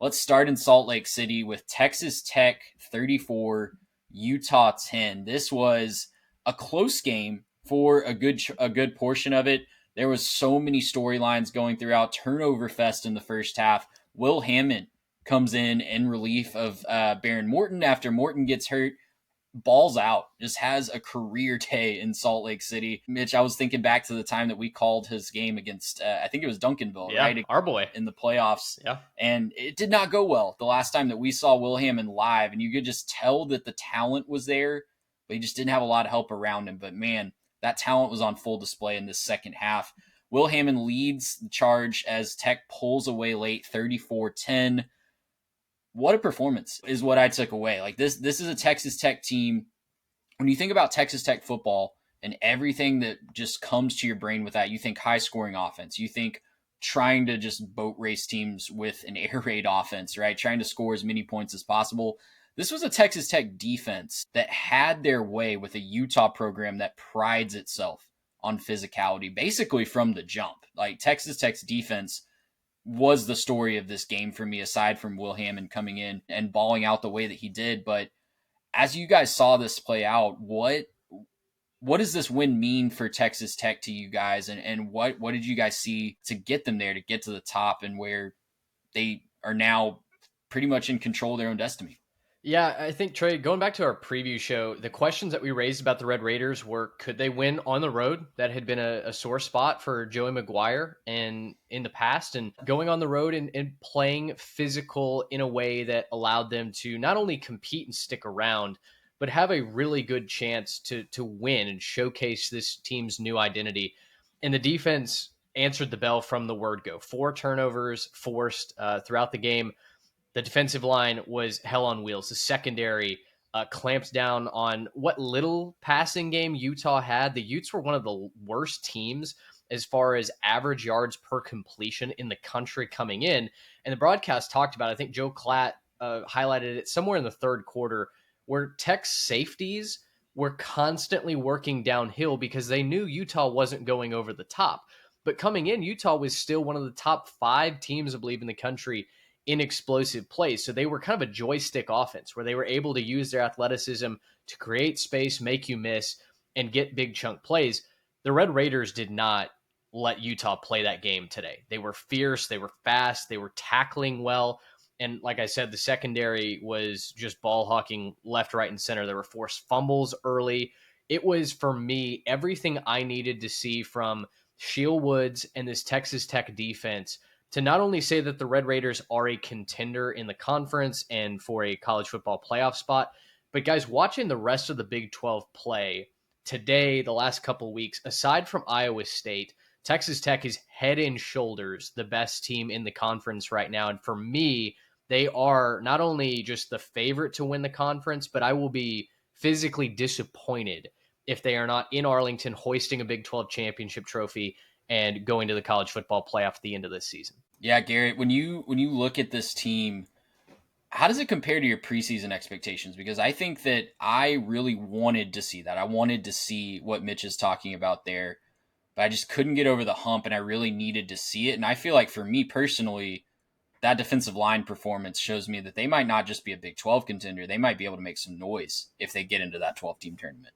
Let's start in Salt Lake City with Texas Tech 34, Utah 10. This was a close game for a good portion of it. There was so many storylines going throughout. Turnover fest in the first half. Will Hammond comes in relief of Behren Morton after Morton gets hurt, balls out, just has a career day in Salt Lake City. Mitch, I was thinking back to the time that we called his game against, I think it was Duncanville, Yeah, right? our boy. In the playoffs. Yeah. And it did not go well the last time that we saw Will Hammond live. And you could just tell that the talent was there, but he just didn't have a lot of help around him. But man, that talent was on full display in this second half. Will Hammond leads the charge as Tech pulls away late 34-10. What a performance is what I took away. Like this is a Texas Tech team. When you think about Texas Tech football and everything that just comes to your brain with that, you think high scoring offense. You think trying to just boat race teams with an air raid offense, right? Trying to score as many points as possible. This was a Texas Tech defense that had their way with a Utah program that prides itself on physicality, basically from the jump. Like Texas Tech's defense was the story of this game for me, aside from Will Hammond coming in and balling out the way that he did. But as you guys saw this play out, what does this win mean for Texas Tech to you guys, and what did you guys see to get them there, to get to the top, and where they are now pretty much in control of their own destiny? Yeah, I think, Trey, going back to our preview show, the questions that we raised about the Red Raiders were, could they win on the road? That had been a sore spot for Joey McGuire and in the past, and going on the road and playing physical in a way that allowed them to not only compete and stick around, but have a really good chance to win and showcase this team's new identity. And the defense answered the bell from the word go. 4 turnovers forced throughout the game. The defensive line was hell on wheels. The secondary clamped down on what little passing game Utah had. The Utes were one of the worst teams as far as average yards per completion in the country coming in. And the broadcast talked about, I think Joe Klatt highlighted it somewhere in the third quarter, where Tech's safeties were constantly working downhill because they knew Utah wasn't going over the top. But coming in, Utah was still one of the top 5 teams, I believe, in the country in explosive plays. So they were kind of a joystick offense where they were able to use their athleticism to create space, make you miss, and get big chunk plays. The Red Raiders did not let Utah play that game today. They were fierce, they were fast, they were tackling well. And like I said, the secondary was just ball hawking left, right, and center. There were forced fumbles early. It was, for me, everything I needed to see from Shield Woods and this Texas Tech defense to not only say that the Red Raiders are a contender in the conference and for a college football playoff spot, but guys, watching the rest of the Big 12 play today, the last couple of weeks, aside from Iowa State, Texas Tech is head and shoulders the best team in the conference right now. And for me, they are not only just the favorite to win the conference, but I will be physically disappointed if they are not in Arlington hoisting a Big 12 championship trophy and going to the college football playoff at the end of this season. Yeah, Garrett, when you look at this team, how does it compare to your preseason expectations? Because I think that I really wanted to see that. I wanted to see what Mitch is talking about there, but I just couldn't get over the hump, and I really needed to see it. And I feel like for me personally, that defensive line performance shows me that they might not just be a Big 12 contender. They might be able to make some noise if they get into that 12-team tournament.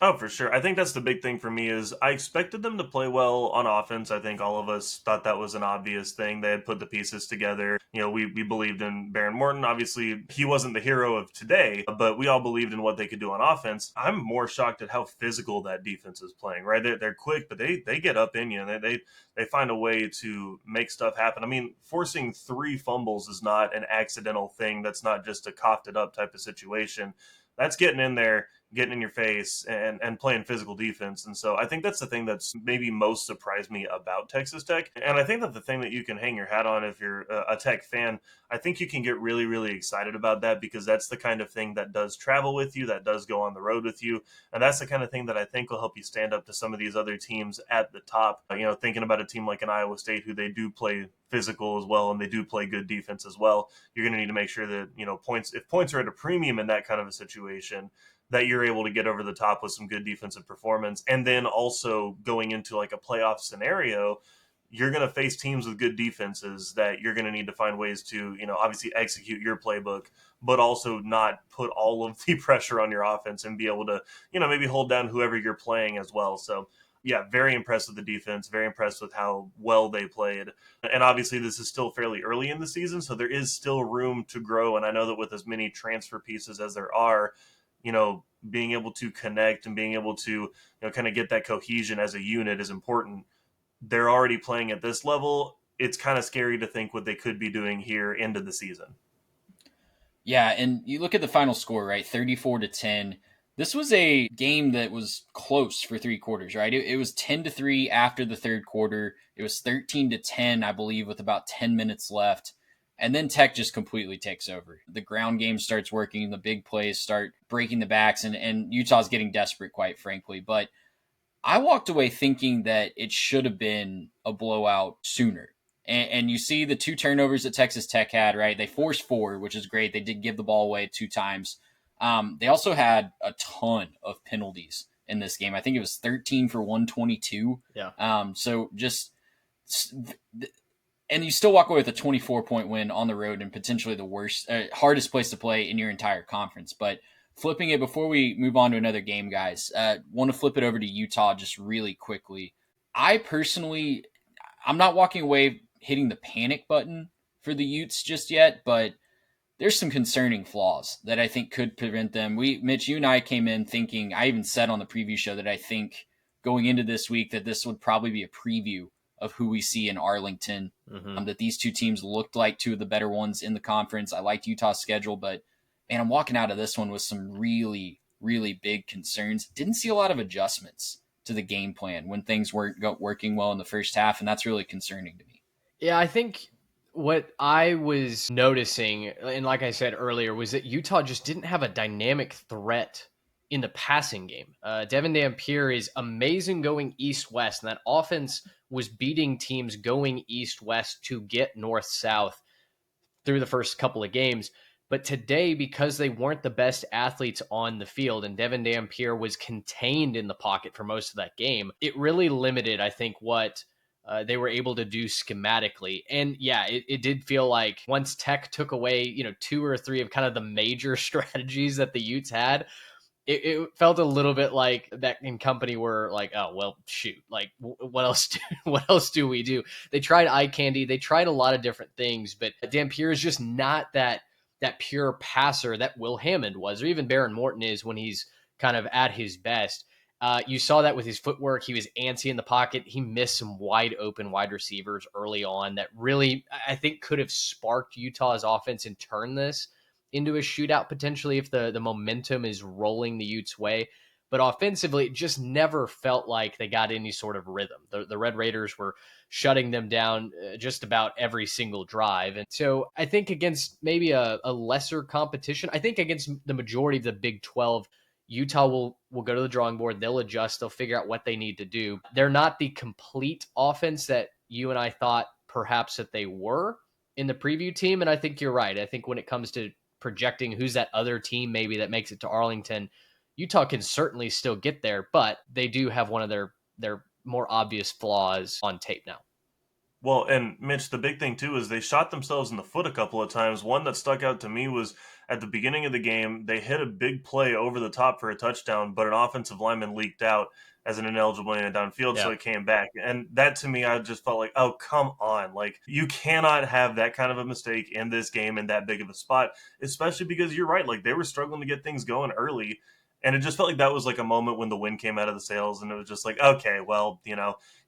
Oh, for sure. I think that's the big thing for me is I expected them to play well on offense. I think all of us thought that was an obvious thing. They had put the pieces together. You know, we believed in Behren Morton. Obviously, he wasn't the hero of today, but we all believed in what they could do on offense. I'm more shocked at how physical that defense is playing, right? They're quick, but they get up in you, and they find a way to make stuff happen. I mean, forcing 3 fumbles is not an accidental thing. That's not just a coughed it up type of situation. That's getting in there, getting in your face, and playing physical defense. And so I think that's the thing that's maybe most surprised me about Texas Tech. And I think that the thing that you can hang your hat on if you're a Tech fan, I think you can get really, really excited about that because that's the kind of thing that does travel with you, that does go on the road with you. And that's the kind of thing that I think will help you stand up to some of these other teams at the top. You know, thinking about a team like an Iowa State who they do play physical as well and they do play good defense as well. You're going to need to make sure that, you know, if points are at a premium in that kind of a situation, that you're able to get over the top with some good defensive performance. And then also going into like a playoff scenario, you're going to face teams with good defenses that you're going to need to find ways to, obviously execute your playbook, but also not put all of the pressure on your offense and be able to, maybe hold down whoever you're playing as well. So, yeah, very impressed with the defense, very impressed with how well they played. And obviously, this is still fairly early in the season, so there is still room to grow. And I know that with as many transfer pieces as there are, being able to connect and being able to, kind of get that cohesion as a unit is important. They're already playing at this level. It's kind of scary to think what they could be doing here into the season. Yeah, and you look at the final score, right? 34-10. This was a game that was close for 3 quarters, right? It was 10-3 after the third quarter. It was 13-10, I believe, with about 10 minutes left. And then Tech just completely takes over. The ground game starts working, the big plays start breaking the backs, and Utah's getting desperate, quite frankly. But I walked away thinking that it should have been a blowout sooner. And you see the 2 turnovers that Texas Tech had, right? They forced 4, which is great. They did give the ball away 2 times. They also had a ton of penalties in this game. I think it was 13 for 122. Yeah. So just, and you still walk away with a 24-point win on the road and potentially the worst, hardest place to play in your entire conference. But flipping it before we move on to another game, guys, want to flip it over to Utah just really quickly. I personally, I'm not walking away hitting the panic button for the Utes just yet, but there's some concerning flaws that I think could prevent them. Mitch, you and I came in thinking, I even said on the preview show that I think going into this week that this would probably be a preview of who we see in Arlington, that these two teams looked like two of the better ones in the conference. I liked Utah's schedule, but man, I'm walking out of this one with some really, really big concerns. Didn't see a lot of adjustments to the game plan when things weren't working well in the first half, and that's really concerning to me. Yeah, I think what I was noticing, and like I said earlier, was that Utah just didn't have a dynamic threat in the passing game. Devin Dampier is amazing going east-west, and that offense was beating teams going east-west to get north-south through the first couple of games. But today, because they weren't the best athletes on the field and Devin Dampier was contained in the pocket for most of that game, it really limited, I think, what they were able to do schematically. And yeah, it did feel like once Tech took away, 2 or 3 of kind of the major strategies that the Utes had, it felt a little bit like that in company were like, oh, well, shoot, like what else do we do? They tried eye candy. They tried a lot of different things, but Dampier is just not that pure passer that Will Hammond was, or even Behren Morton is when he's kind of at his best. You saw that with his footwork. He was antsy in the pocket. He missed some wide open wide receivers early on that really, I think, could have sparked Utah's offense and turned this into a shootout potentially if the momentum is rolling the Utes' way. But offensively, it just never felt like they got any sort of rhythm. The Red Raiders were shutting them down just about every single drive. And so I think against maybe a lesser competition, I think against the majority of the Big 12, Utah will go to the drawing board. They'll adjust. They'll figure out what they need to do. They're not the complete offense that you and I thought perhaps that they were in the preview team. And I think you're right. I think when it comes to projecting who's that other team maybe that makes it to Arlington, Utah can certainly still get there, but they do have one of their more obvious flaws on tape now. Well, and Mitch, the big thing too is they shot themselves in the foot a couple of times. One that stuck out to me was at the beginning of the game, they hit a big play over the top for a touchdown, but an offensive lineman leaked out as an ineligible in downfield, so it came back. And that to me, I just felt like, oh, come on. Like, you cannot have that kind of a mistake in this game in that big of a spot, especially because you're right. Like, they were struggling to get things going early. And it just felt like that was like a moment when the wind came out of the sails, and it was just like, okay, well,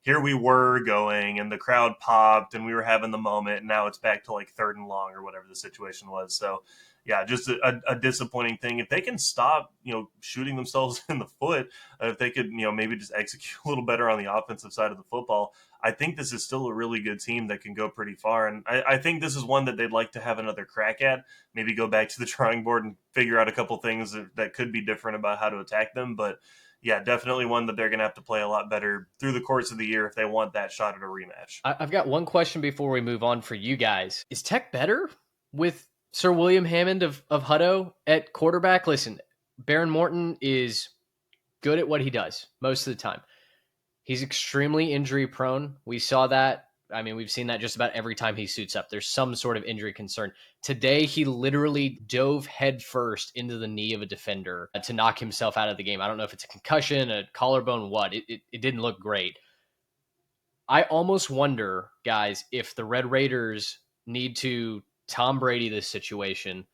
here we were going, and the crowd popped, and we were having the moment, and now it's back to like 3rd and long or whatever the situation was. So, yeah, just a disappointing thing. If they can stop, shooting themselves in the foot, if they could, maybe just execute a little better on the offensive side of the football, I think this is still a really good team that can go pretty far. And I think this is one that they'd like to have another crack at, maybe go back to the drawing board and figure out a couple things that could be different about how to attack them. But yeah, definitely one that they're going to have to play a lot better through the course of the year if they want that shot at a rematch. I've got one question before we move on for you guys. Is Tech better with Sir William Hammond of Hutto at quarterback? Listen, Behren Morton is good at what he does most of the time. He's extremely injury prone. We saw that I mean, we've seen that just about every time he suits up. There's some sort of injury concern. Today, he literally dove headfirst into the knee of a defender to knock himself out of the game. I don't know if it's a concussion, a collarbone, what. It didn't look great. I almost wonder, guys, if the Red Raiders need to Tom Brady this situation,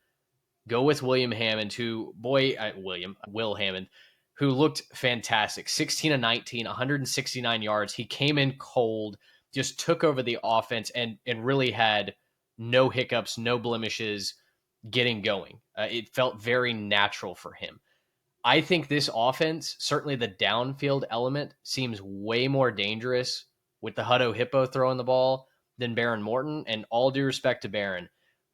go with Will Hammond, Will Hammond, who looked fantastic. 16 of 19, 169 yards. He came in cold, just took over the offense and really had no hiccups, no blemishes getting going. It felt very natural for him. I think this offense, certainly the downfield element, seems way more dangerous with the Hutto Hippo throwing the ball than Behren Morton. And all due respect to Behren,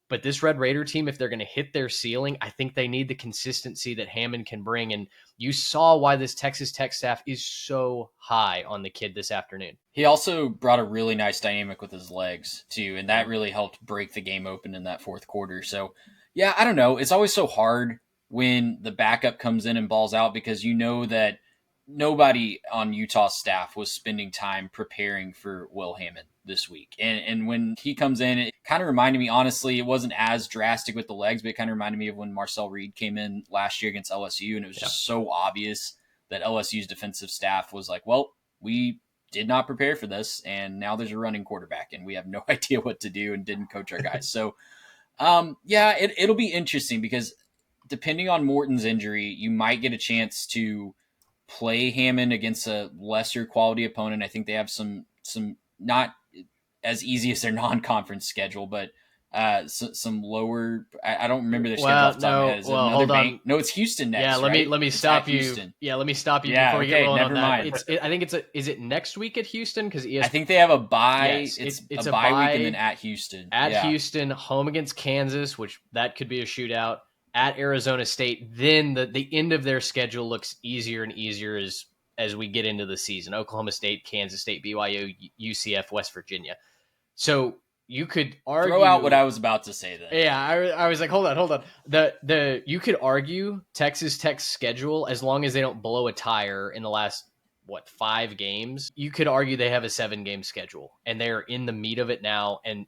but this Red Raider team, if they're going to hit their ceiling, I think they need the consistency that Hammond can bring. And you saw why this Texas Tech staff is so high on the kid this afternoon. He also brought a really nice dynamic with his legs, too, and that really helped break the game open in that fourth quarter. So, yeah, I don't know. It's always so hard when the backup comes in and balls out because you know that nobody on Utah's staff was spending time preparing for Will Hammond this week. And when he comes in, it kind of reminded me, honestly, it wasn't as drastic with the legs, but it kind of reminded me of when Marcel Reed came in last year against LSU. And it was just so obvious that LSU's defensive staff was like, well, we did not prepare for this. And now there's a running quarterback and we have no idea what to do and didn't coach our guys. So, it'll be interesting because depending on Morton's injury, you might get a chance to play Hammond against a lesser quality opponent. I think they have some not as easy as their non-conference schedule, but some lower. I don't remember their schedule off the top of my head. Is it hold on. No, it's Houston next. Yeah, let me stop you. Houston. Yeah, let me stop you before we get rolling on that. Mind. I think is it next week at Houston? Because I think they have a bye. Yes, it's a bye week and then at Houston. Houston, home against Kansas, which that could be a shootout. At Arizona State, then the end of their schedule looks easier and easier as we get into the season. Oklahoma State, Kansas State, BYU, UCF, West Virginia. So you could argue, throw out what I was about to say then. Yeah, I was like, hold on. You could argue Texas Tech's schedule, as long as they don't blow a tire in the last 5 games, you could argue they have a 7-game schedule and they're in the meat of it now. And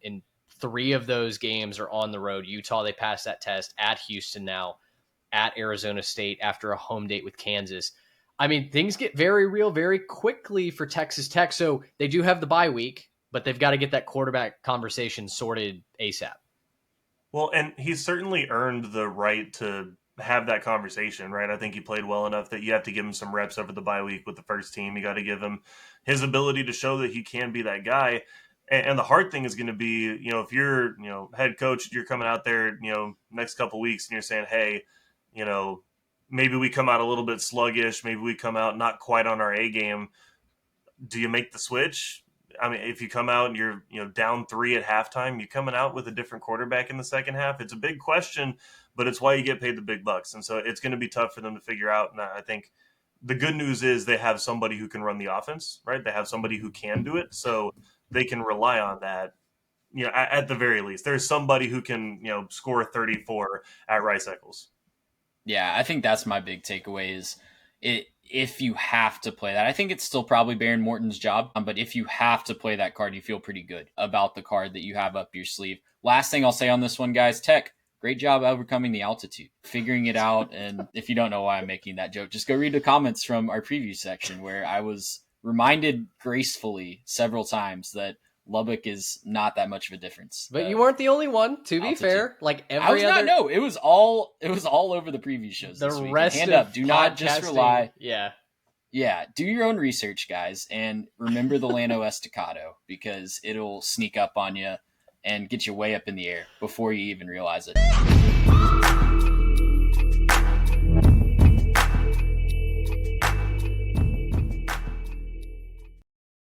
3 of those games are on the road. Utah, they passed that test. At Houston now, at Arizona State after a home date with Kansas. I mean, things get very real very quickly for Texas Tech. So they do have the bye week, but they've got to get that quarterback conversation sorted ASAP. Well, and he's certainly earned the right to have that conversation, right? I think he played well enough that you have to give him some reps over the bye week with the first team. You got to give him his ability to show that he can be that guy. And the hard thing is going to be, if you're, head coach, you're coming out there, next couple weeks and you're saying, hey, maybe we come out a little bit sluggish. Maybe we come out not quite on our A game. Do you make the switch? I mean, if you come out and you're, down 3 at halftime, you coming out with a different quarterback in the second half? It's a big question, but it's why you get paid the big bucks. And so it's going to be tough for them to figure out. And I think the good news is they have somebody who can run the offense, right? They have somebody who can do it. So they can rely on that, at the very least. There's somebody who can, score 34 at Rice Eccles. Yeah, I think that's my big takeaway is if you have to play that. I think it's still probably Behren Morton's job, but if you have to play that card, you feel pretty good about the card that you have up your sleeve. Last thing I'll say on this one, guys, Tech, great job overcoming the altitude, figuring it out. And if you don't know why I'm making that joke, just go read the comments from our preview section where I was reminded gracefully several times that Lubbock is not that much of a difference. But you weren't the only one, to be fair. Like every other, it was all over the preview shows. The this week. rest hand of up, do not just rely. Yeah. Do your own research, guys, and remember the Llano Estacado because it'll sneak up on you and get you way up in the air before you even realize it.